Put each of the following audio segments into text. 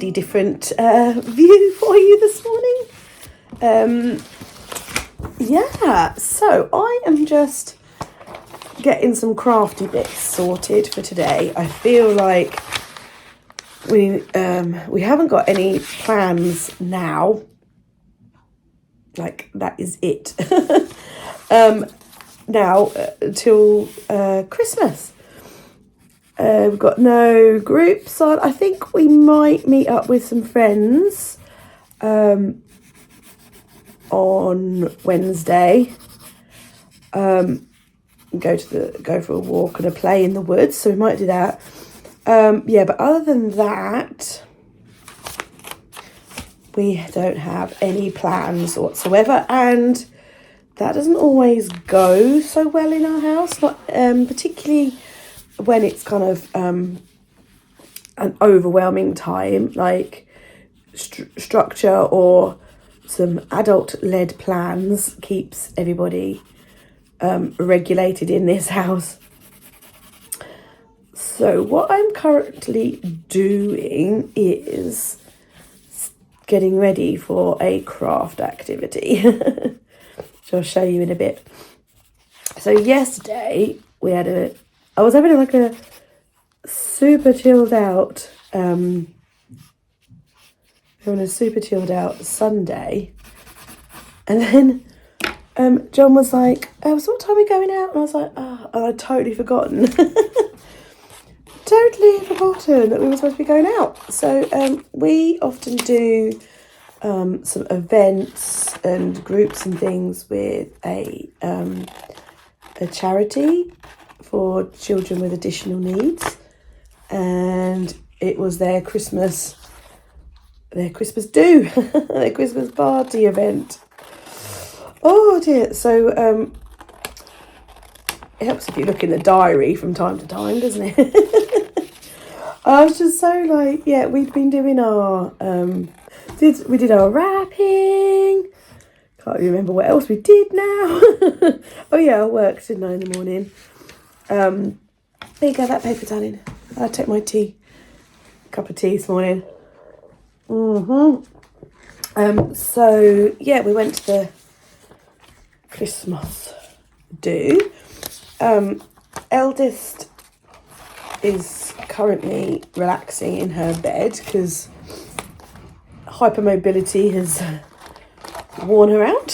slightly different view for you this morning. Yeah, so I am just getting some crafty bits sorted for today. I feel like we haven't got any plans now. Like, that is it. Now till Christmas. We've got no groups on. I think we might meet up with some friends on Wednesday. Go for a walk and a play in the woods, so we might do that. Yeah, but other than that, we don't have any plans whatsoever, and that doesn't always go so well in our house, not particularly when it's kind of an overwhelming time, like structure or some adult-led plans keeps everybody regulated in this house. So what I'm currently doing is getting ready for a craft activity, which I'll show you in a bit. So yesterday I was having like a super chilled out Sunday, and then John was like, so what time are we going out? And I was like, and I'd totally forgotten. Totally forgotten that we were supposed to be going out. So we often do some events and groups and things with a charity for children with additional needs, and it was their Christmas do their Christmas party event. Oh dear. So it helps if you look in the diary from time to time, doesn't it? I was just so like, yeah, we'd been doing our we did our wrapping. Can't remember what else we did now. Oh yeah, I worked, didn't I, in the morning. There you go, that paper, darling. I'll take my cup of tea this morning. So yeah, we went to the Christmas do. Eldest is currently relaxing in her bed because hypermobility has worn her out.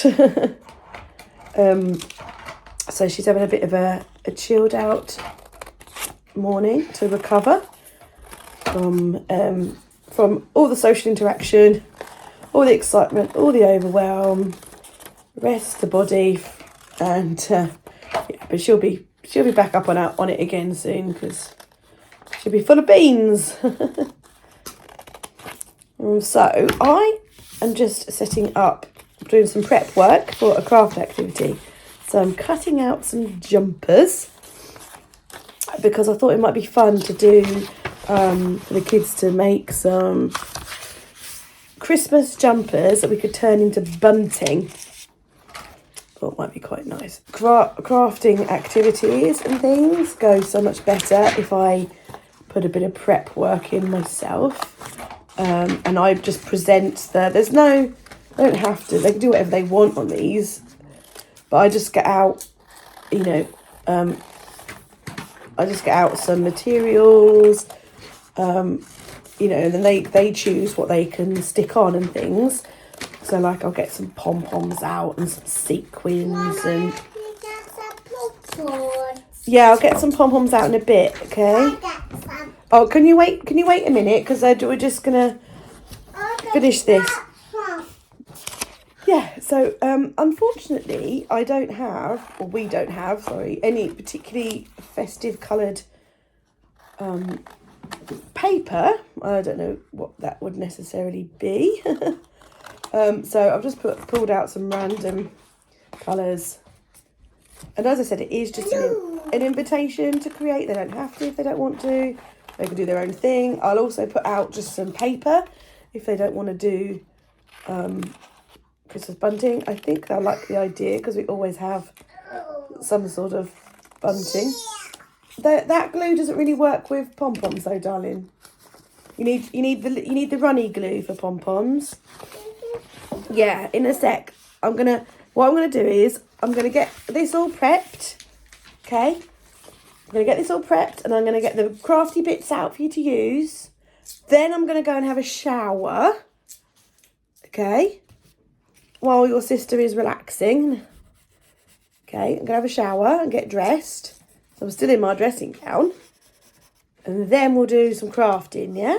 So she's having a bit of a chilled out morning to recover from all the social interaction, all the excitement, all the overwhelm. Rest the body, and yeah, but she'll be back up on it again soon because she'll be full of beans. So I am just setting up, doing some prep work for a craft activity. So I'm cutting out some jumpers because I thought it might be fun to do for the kids to make some Christmas jumpers that we could turn into bunting. Thought might be quite nice. Crafting activities and things go so much better if I put a bit of prep work in myself. And I just present they don't have to, they can do whatever they want on these, but I just get out, I just get out some materials, and then they choose what they can stick on and things. So like I'll get some pom-poms out and some sequins and yeah, I'll get some pom-poms out in a bit, okay? Oh, can you wait a minute, because we're just gonna finish this. Yeah, so unfortunately we don't have any particularly festive coloured paper. I don't know what that would necessarily be. So I've just pulled out some random colours, and as I said, it is just an invitation to create. They don't have to if they don't want to. They can do their own thing. I'll also put out just some paper if they don't want to do Christmas bunting. I think they'll like the idea because we always have some sort of bunting. That glue doesn't really work with pom-poms though, darling. You need the runny glue for pom-poms. Yeah, in a sec. What I'm gonna do is I'm gonna get this all prepped. Okay? I'm gonna get this all prepped and I'm gonna get the crafty bits out for you to use. Then I'm gonna go and have a shower. Okay? While your sister is relaxing. Okay, I'm gonna have a shower and get dressed. So I'm still in my dressing gown. And then we'll do some crafting, yeah?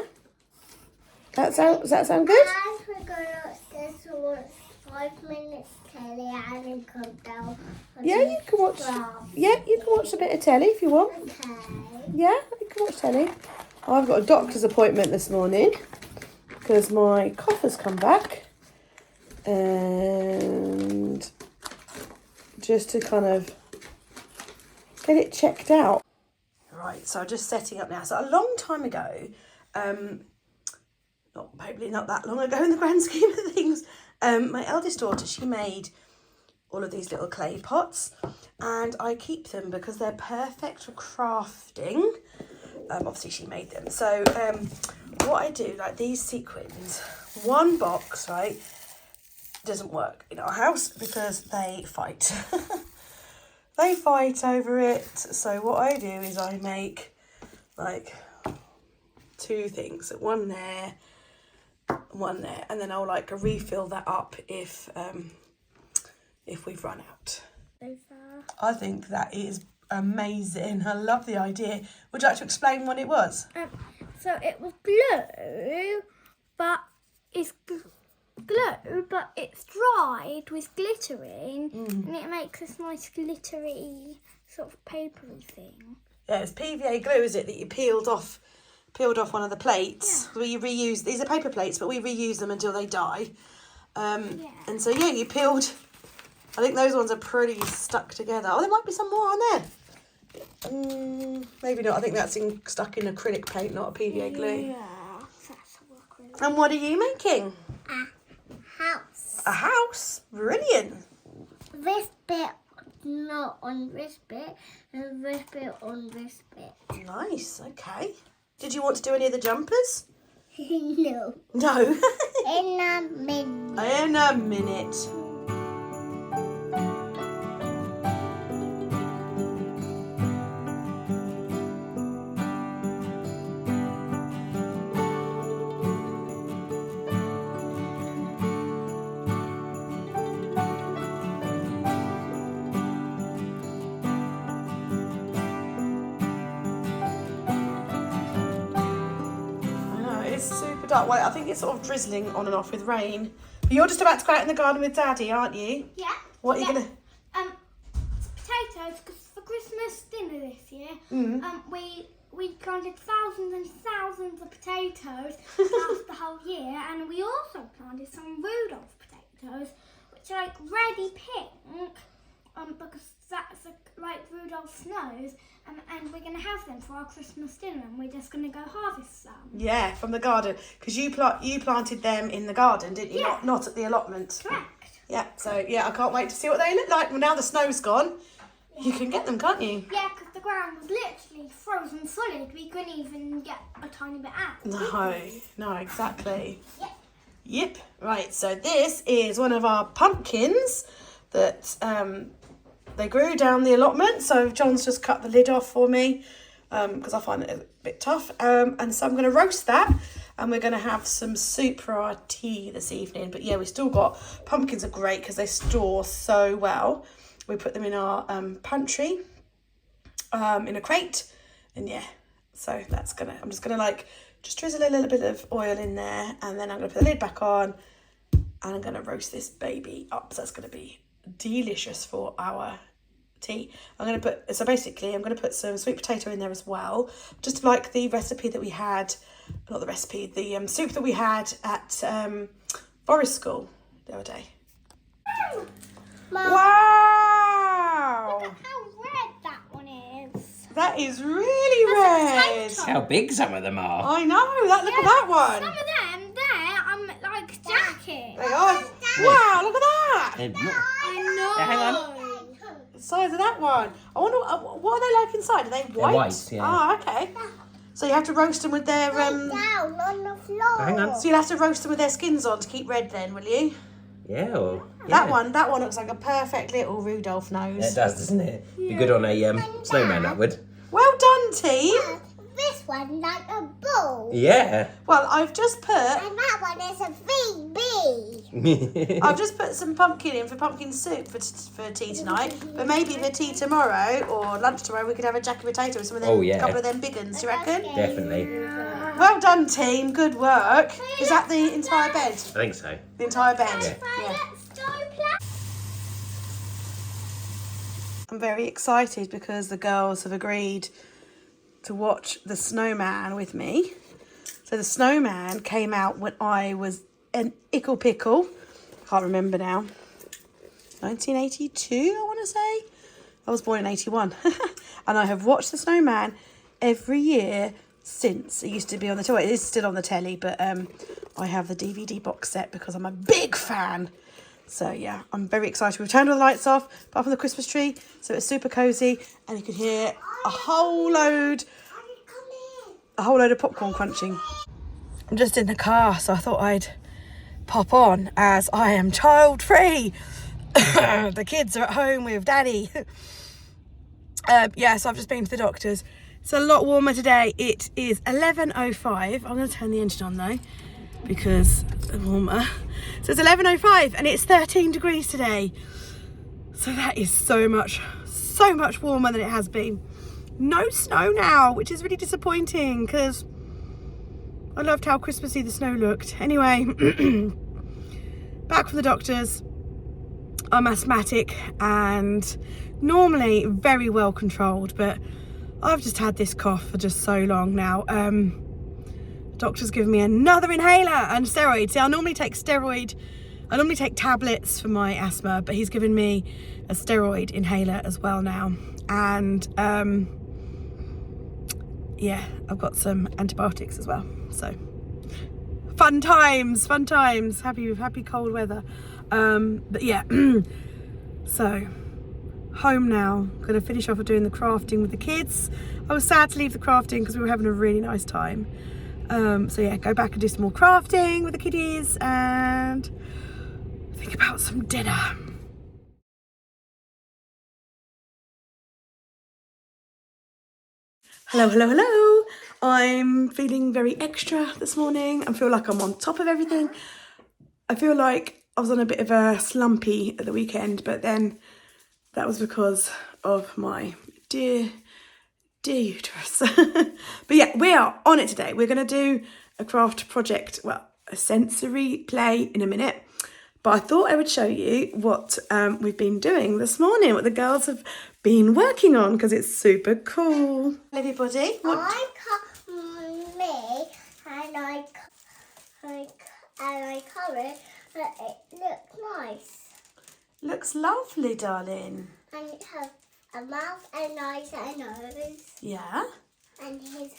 Does that sound good? As we're going upstairs to watch 5 minutes telly and then come down. Yeah, you can watch. Yeah, you can watch a bit of telly if you want. Okay. Yeah, you can watch telly. I've got a doctor's appointment this morning because my cough has come back, and just to kind of get it checked out. Right, so I'm just setting up now. So a long time ago, probably not that long ago in the grand scheme of things, my eldest daughter, she made all of these little clay pots, and I keep them because they're perfect for crafting. Obviously she made them. So what I do, like these sequins, one box, right, doesn't work in our house because they fight. They fight over it. So what I do is I make like 2 things, one there, one there, and then I'll like refill that up if we've run out. I think that is amazing. I love the idea. Would you like to explain what it was? So it was glue, but it's glue, but it's dried with glittering, and it makes this nice glittery sort of papery thing. Yeah, it's PVA glue, is it, that you peeled off one of the plates? Yeah. We reuse, these are paper plates, but we reuse them until they die. And so yeah, you peeled. I think those ones are pretty stuck together. Oh, there might be some more on there. Maybe not. I think that's stuck in acrylic paint, not a PVA glue. Yeah, that's acrylic. And what are you making? A house. A house? Brilliant. This bit not on this bit, and this bit on this bit. Nice. Okay. Did you want to do any of the jumpers? No. No. In a minute. In a minute. Super dark. Well, I think it's sort of drizzling on and off with rain. But you're just about to go out in the garden with Daddy, aren't you? Yeah. What are you gonna? Potatoes, because for Christmas dinner this year, we planted thousands and thousands of potatoes last the whole year, and we also planted some Rudolph potatoes, which are like reddy pink, because that's like Rudolph's nose. And we're going to have them for our Christmas dinner, and we're just going to go harvest some. Yeah, from the garden. Because you planted them in the garden, didn't you? Yeah. Not at the allotment. Correct. Yeah, so yeah, I can't wait to see what they look like. Well, now the snow's gone, you can get them, can't you? Yeah, because the ground was literally frozen solid. We couldn't even get a tiny bit out. No, exactly. Yep. Yep. Right, so this is one of our pumpkins that... they grew down the allotment, so John's just cut the lid off for me because I find it a bit tough. And so I'm going to roast that, and we're going to have some soup for our tea this evening. But yeah, we still got, pumpkins are great because they store so well. We put them in our pantry in a crate, and yeah, so that's I'm just going to like just drizzle a little bit of oil in there, and then I'm going to put the lid back on, and I'm going to roast this baby up. So that's going to be delicious for our tea. I'm going to put some sweet potato in there as well, just like the recipe that we had, not the recipe, the soup that we had at Forest School the other day. Mom, wow! look at how red that one is. That is really red. How big some of them are. I know. Look at that one. Some of them there, I'm like jacking. They are. Wow! Look at that. They're not- I know. Yeah, hang on. The size of that one. I wonder what are they like inside? Are they white? They're white, yeah. Oh, okay. So you have to roast them with their Down on the floor. Hang on. So you'll have to roast them with their skins on to keep red then, will you? Yeah, well, That one looks like a perfect little Rudolph nose. It does, doesn't it? Be good on a snowman, that would. Well done, team. This one like a ball. Yeah. Well, I've just put And that one is a VB. I've just put some pumpkin in for pumpkin soup for tea tonight. But maybe for tea tomorrow or lunch tomorrow we could have a jacket potato with some of them, Oh, yeah. couple of them big ones. Do you reckon? Definitely. Well done, team. Good work. Is that the entire bed? I think so. The entire bed. Yeah. Let's go play. I'm very excited because the girls have agreed to watch the snowman with me. So the snowman came out when I was an ickle pickle. Can't remember now. 1982, I want to say. I was born in 81. And I have watched the snowman every year since. It used to be on the telly. It is still on the telly, but I have the DVD box set because I'm a big fan. So yeah, I'm very excited. We've turned all the lights off, apart from the Christmas tree, so it's super cozy, and you can hear a whole load of popcorn crunching. I'm just in the car, so I thought I'd pop on as I am child free. The kids are at home with daddy. Yeah, so I've just been to the doctor's. It's a lot warmer today. It is 11:05. I'm going to turn the engine on though, because it's warmer. So it's 11:05 and it's 13 degrees today. So that is so much warmer than it has been. No snow now, which is really disappointing because I loved how Christmassy the snow looked. Anyway, back from the doctor's. I'm asthmatic and normally very well controlled, but I've just had this cough for just so long now. Doctor's given me another inhaler and steroids. See, I normally take tablets for my asthma, but he's given me a steroid inhaler as well now. And yeah, I've got some antibiotics as well. So fun times, happy cold weather. But yeah, so home now. Gonna finish off with doing the crafting with the kids. I was sad to leave the crafting because we were having a really nice time. So yeah, go back and do some more crafting with the kiddies and think about some dinner. Hello. I'm feeling very extra this morning. I feel like I'm on top of everything. I feel like I was on a bit of a slumpy at the weekend, but then that was because of my dear uterus. But yeah, we are on it today. We're going to do a craft project, well, a sensory play in a minute. But I thought I would show you what we've been doing this morning, what the girls have been working on, because it's super cool. Everybody, I cut me and I colour it, but it looks nice. looks lovely, darling. And it has a mouth and eyes and nose. Yeah. And his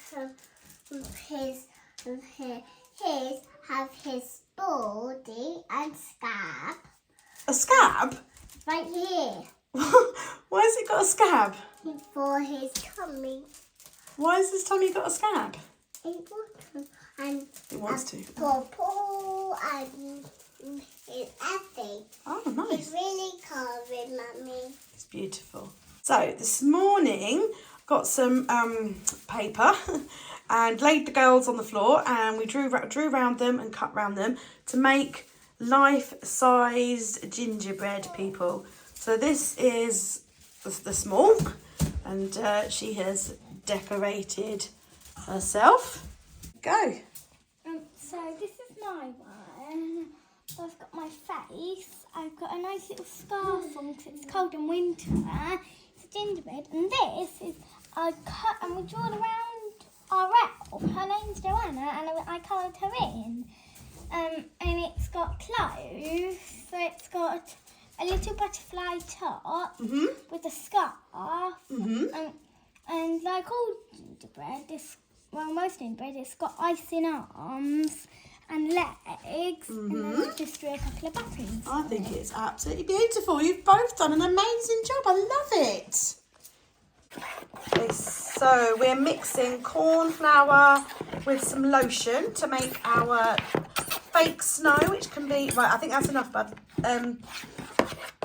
have his body and scab. A scab? Right here. Why has it got a scab? For his tummy. Why has his tummy got a scab? And It wants to. purple and his everything. Oh, It's nice. really coloured, Mummy. It's beautiful. So this morning, got some paper and laid the girls on the floor, and we drew around them and cut round them to make life-sized gingerbread people. So this is the small, and she has decorated herself. Go. So this is my one. So I've got my face. I've got a nice little scarf on because it's cold in winter. It's a gingerbread. And this is I cut and we drawn around our elf. Her name's Joanna, and I coloured her in. And it's got clothes. So it's got a little butterfly top with a scarf. And like all gingerbread, most gingerbread, it's got icing arms and legs, and then I just drew a couple of buttons. I think it's absolutely beautiful. You've both done an amazing job. I love it. It's So we're mixing corn flour with some lotion to make our fake snow, which can be, right, I think that's enough, bud.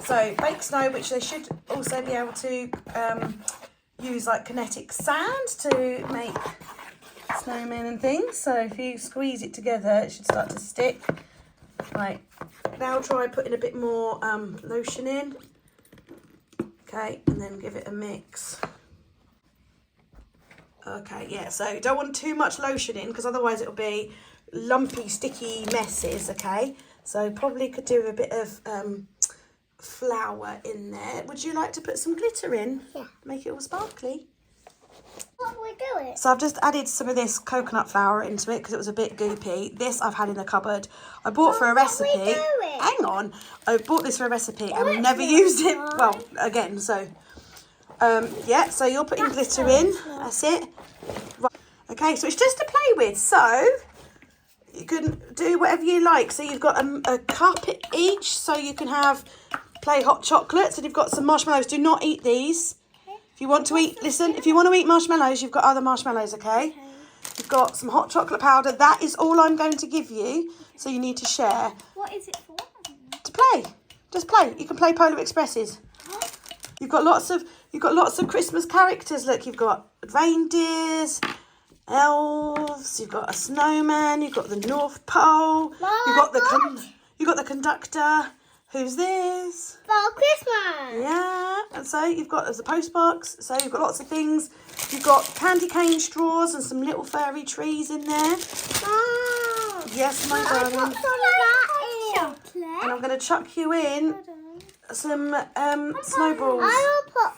So fake snow, which they should also be able to use like kinetic sand to make snowmen and things. So if you squeeze it together, it should start to stick. Right, now try putting a bit more lotion in. Okay, and then give it a mix. Okay, yeah, so you don't want too much lotion in because otherwise it'll be lumpy, sticky messes, okay? So probably could do a bit of flour in there. Would you like to put some glitter in? Yeah. Make it all sparkly. What are we doing? So I've just added some of this coconut flour into it because it was a bit goopy. This I've had in the cupboard. I bought for a recipe. What are we doing? Hang on. I bought this for a recipe and we never used it. Well, again, so... yeah, so you're putting glitter in. That's it. Right. Okay, so it's just to play with. So you can do whatever you like. So you've got a cup each, so you can have play hot chocolates, and you've got some marshmallows. Do not eat these. If you want to eat, listen, if you want to eat marshmallows, you've got other marshmallows, okay? You've got some hot chocolate powder. That is all I'm going to give you. So you need to share. What is it for? To play. Just play. You can play Polar Expresses. You've got lots of Christmas characters. Look, you've got reindeers, elves, you've got a snowman, you've got the North Pole, you've got the conductor. Who's this? For Christmas. Yeah, and so you've got as a postbox. So you've got lots of things. You've got candy cane straws and some little furry trees in there. Wow. Yes, my darling. Chocolate. And I'm going to chuck you in some snowballs. I will put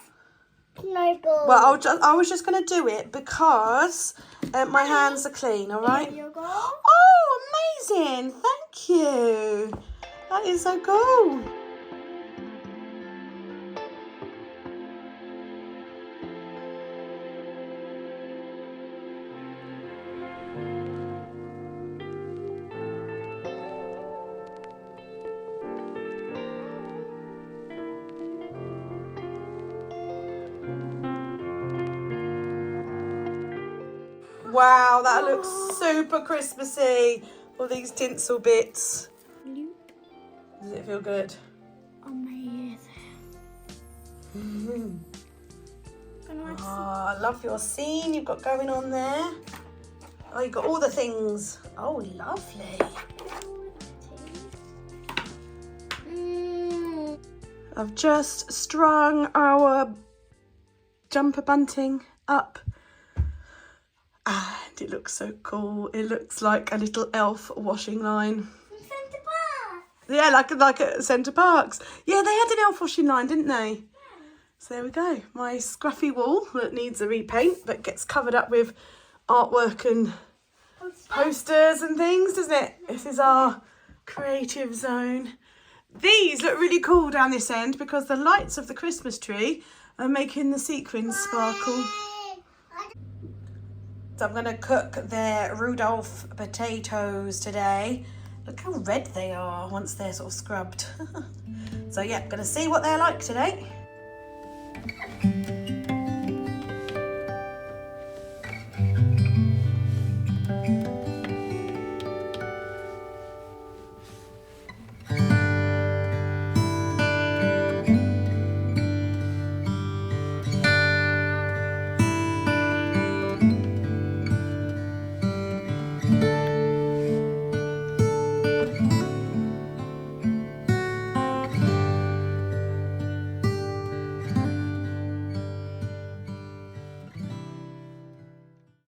snowballs. Well, I was just going to do it because my hands are clean, all right? Here you go. Oh, amazing. Thank you. That is so cool. Wow, that looks super Christmassy. All these tinsel bits. Does it feel good? Amazing. Oh, I love your scene you've got going on there. Oh, you've got all the things. Oh, lovely. I've just strung our jumper bunting up. And it looks so cool. It looks like a little elf washing line. Yeah, like at Centre Parks. Yeah, they had an elf washing line, didn't they? Yeah. So there we go. My scruffy wall that needs a repaint, but gets covered up with artwork and posters and things, doesn't it? This is our creative zone. These look really cool down this end because the lights of the Christmas tree are making the sequins sparkle. So I'm going to cook their Rudolph potatoes today. Look how red they are once they're sort of scrubbed. So yeah, I'm going to see what they're like today.